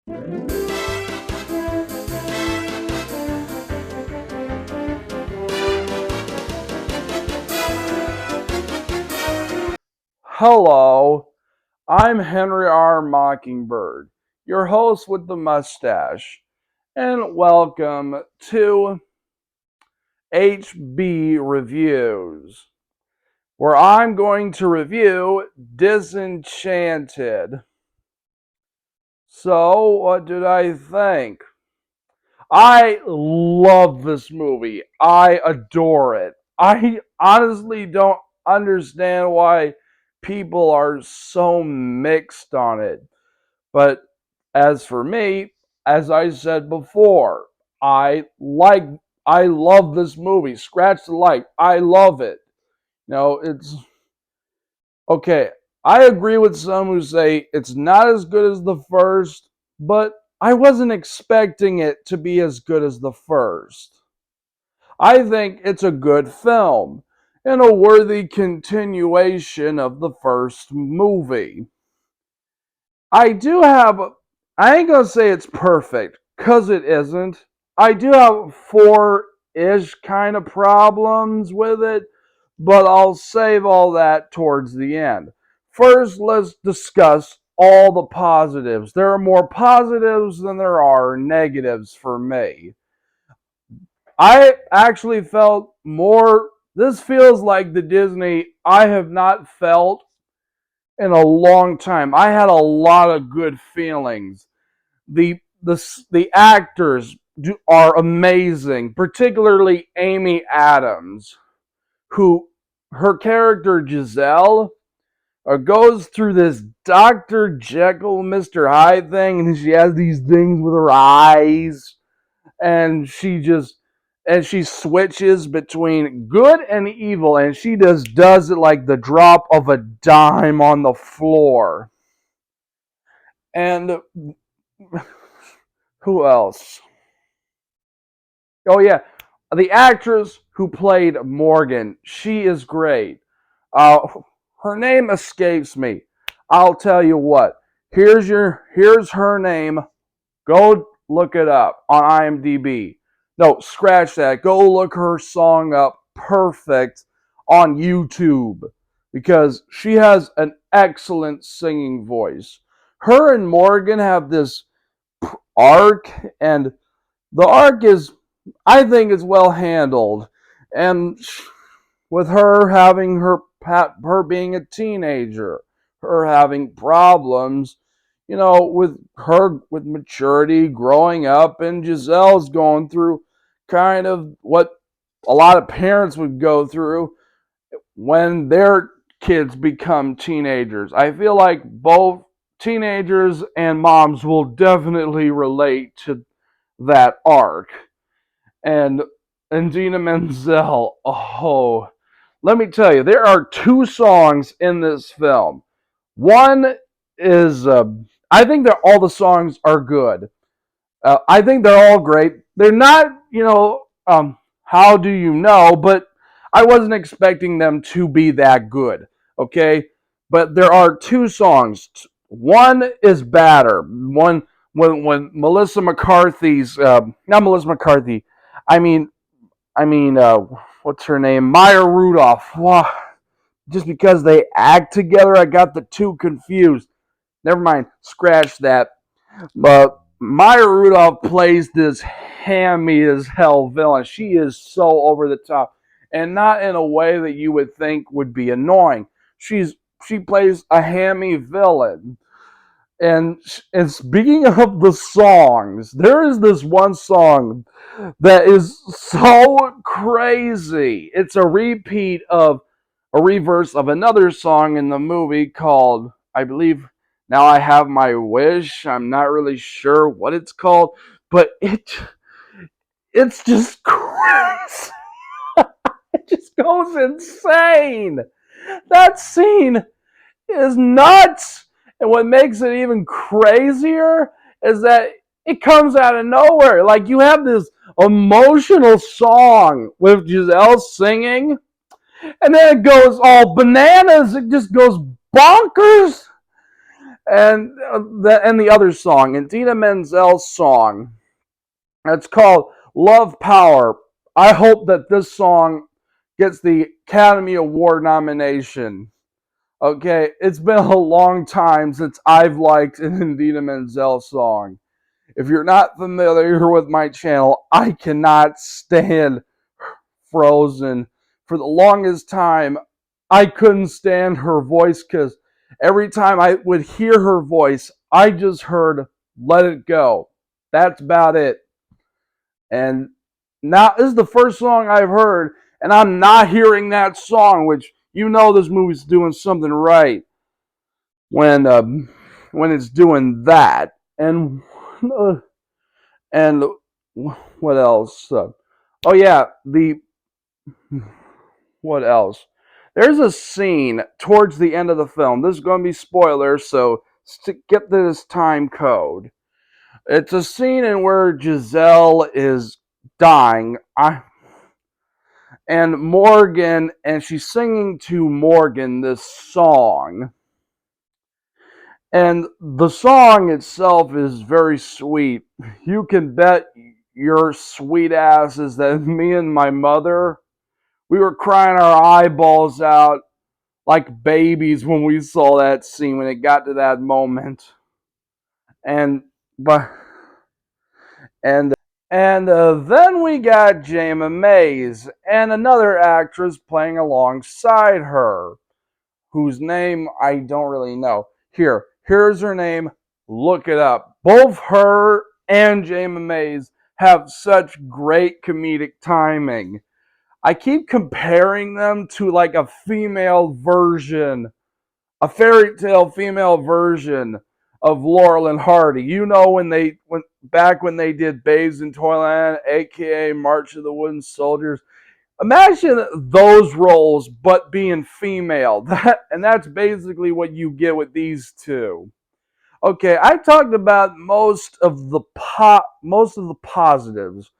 Hello, I'm Henry R. Mockingbird, your host with the mustache, and welcome to HB Reviews, where I'm going to review Disenchanted. So, what did I think? I love this movie. I adore it. I honestly don't understand why people are so mixed on it. But as for me, as I said before, I like I love this movie. Scratch the like. I love it. It's okay. I agree with some who say it's not as good as the first, but I wasn't expecting it to be as good as the first. I think it's a good film and a worthy continuation of the first movie. I do have, I ain't gonna say it's perfect, because it isn't. I do have four-ish kind of problems with it, but I'll save all that towards the end. First, let's discuss all the positives. There are more positives than there are negatives for me. I actually felt more, this feels like the Disney I have not felt in a long time. I had a lot of good feelings. The actors are amazing, particularly Amy Adams, who her character Giselle goes through this Dr. Jekyll, Mr. Hyde thing, and she has these things with her eyes, and she switches between good and evil, and she just does it like the drop of a dime on the floor. And who else? Oh yeah, the actress who played Morgan. She is great. Uh, Her name escapes me. I'll tell you what. Here's her name. Go look it up on IMDb. No, scratch that. Go look her song up. Perfect on YouTube because she has an excellent singing voice. Her and Morgan have this arc, and the arc is, I think, is well handled. And with her having her being a teenager, her having problems, with her with maturity, growing up, and Giselle's going through kind of what a lot of parents would go through when their kids become teenagers. I feel like both teenagers and moms will definitely relate to that arc. And Dina Menzel, oh, let me tell you, there are two songs in this film. One is, I think that all the songs are good. I think they're all great. They're not, how do you know? But I wasn't expecting them to be that good. Okay, but there are two songs. One is Batter. One when Melissa McCarthy's, not Melissa McCarthy. I mean, what's her name? Maya Rudolph. Wow. Just because they act together, I got the two confused. Never mind. Scratch that. But Maya Rudolph plays this hammy as hell villain. She is so over the top, and not in a way that you would think would be annoying. She plays a hammy villain. And speaking of the songs, there is this one song that is so crazy. It's a repeat of a reverse of another song in the movie called, I believe, Now I Have My Wish. I'm not really sure what it's called, but it's just crazy. It just goes insane. That scene is nuts. And what makes it even crazier is that it comes out of nowhere. Like, you have this emotional song with Giselle singing, and then it goes all bananas. It just goes bonkers. and the other song, Idina Menzel's song. It's called Love Power. I hope that this song gets the Academy Award nomination. Okay, it's been a long time since I've liked an Idina Menzel song. If you're not familiar with my channel, I cannot stand Frozen. For the longest time, I couldn't stand her voice because every time I would hear her voice, I just heard Let It Go. That's about it. And now this is the first song I've heard, and I'm not hearing that song, which you know this movie's doing something right when when it's doing that. And what else? Oh yeah, the what else? There's a scene towards the end of the film. This is going to be spoilers, so get this time code. It's a scene in where Giselle is dying. And Morgan, and she's singing to Morgan this song. And the song itself is very sweet. You can bet your sweet asses that me and my mother, we were crying our eyeballs out like babies when we saw that scene when it got to that moment. And but and then we got Jayma Mays and another actress playing alongside her, whose name I don't really know. Here's her name. Look it up. Both her and Jayma Mays have such great comedic timing. I keep comparing them to like a female version, a fairy tale female version of Laurel and Hardy. You know when they did Babes in Toyland, aka March of the Wooden Soldiers. Imagine those roles, but being female. That's basically what you get with these two. Okay, I talked about most of the positives.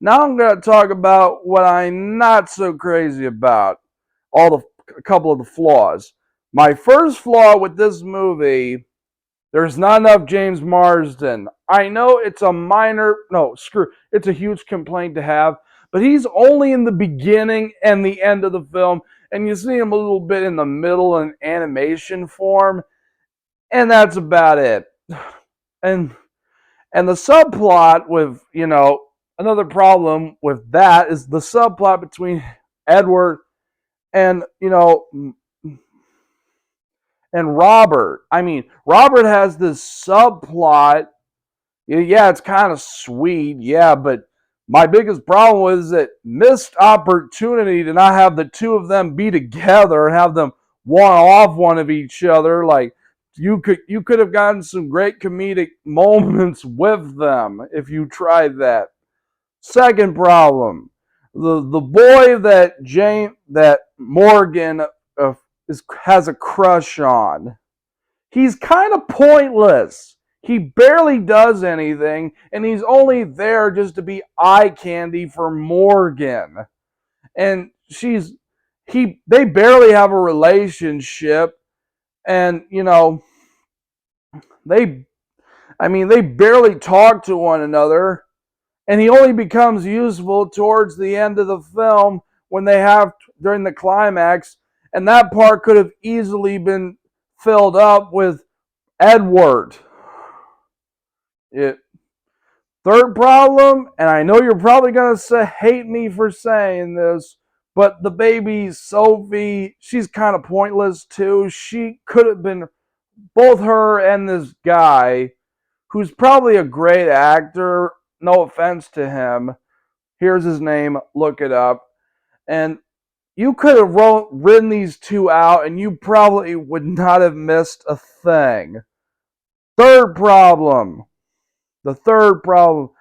Now I'm going to talk about what I'm not so crazy about. A couple of the flaws. My first flaw with this movie, there's not enough James Marsden. I know it's a minor, no, screw, it's a huge complaint to have, but he's only in the beginning and the end of the film, and you see him a little bit in the middle in animation form, and that's about it. And the subplot with, another problem with that is the subplot between Edward and, and Robert. I mean, Robert has this subplot. Yeah, it's kind of sweet. Yeah, but my biggest problem was that missed opportunity to not have the two of them be together and have them one off one of each other. Like you could have gotten some great comedic moments with them if you tried that. Second problem, the boy that Morgan has a crush on. He's kind of pointless. He barely does anything, and he's only there just to be eye candy for Morgan. And they barely have a relationship, and they they barely talk to one another, and he only becomes useful towards the end of the film when they have during the climax, and that part could have easily been filled up with Edward. It, Third problem, and I know you're probably going to hate me for saying this, but the baby Sophie, she's kind of pointless too. She could have been both her and this guy, who's probably a great actor. No offense to him. Here's his name. Look it up. And you could have written these two out, and you probably would not have missed a thing. Third problem. The third problem,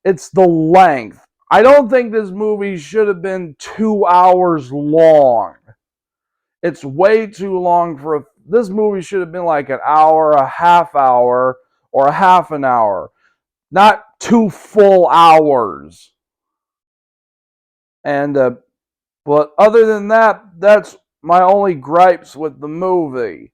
it's the length. I don't think this movie should have been 2 hours long. It's way too long this movie should have been like an hour, a half hour, or a half an hour, not 2 full hours. And but other than that, that's my only gripes with the movie.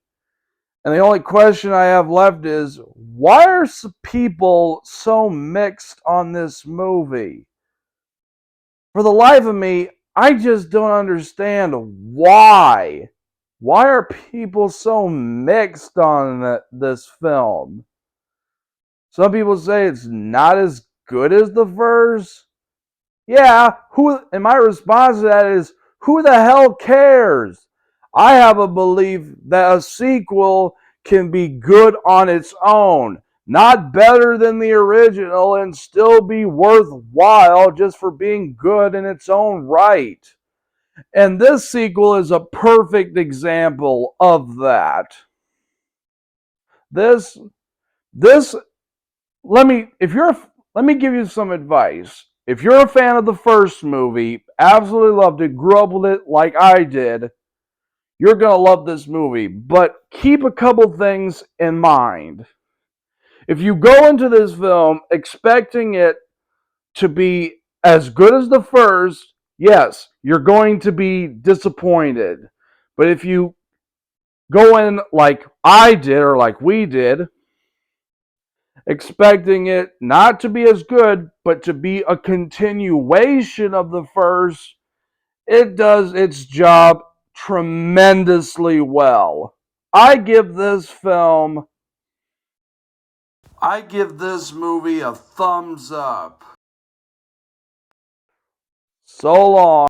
And the only question I have left is, why are people so mixed on this movie? For the life of me, I just don't understand why. Why are people so mixed on this film? Some people say it's not as good as the first. Yeah, and my response to that is, who the hell cares? I have a belief that a sequel can be good on its own, not better than the original, and still be worthwhile just for being good in its own right. And this sequel is a perfect example of that. This this let me give you some advice. If you're a fan of the first movie, absolutely loved it, grew up with it like I did, you're going to love this movie. But keep a couple things in mind. If you go into this film expecting it to be as good as the first, yes, you're going to be disappointed. But if you go in like I did or like we did, expecting it not to be as good, but to be a continuation of the first, it does its job tremendously well. I give this film, I give this movie a thumbs up. So long.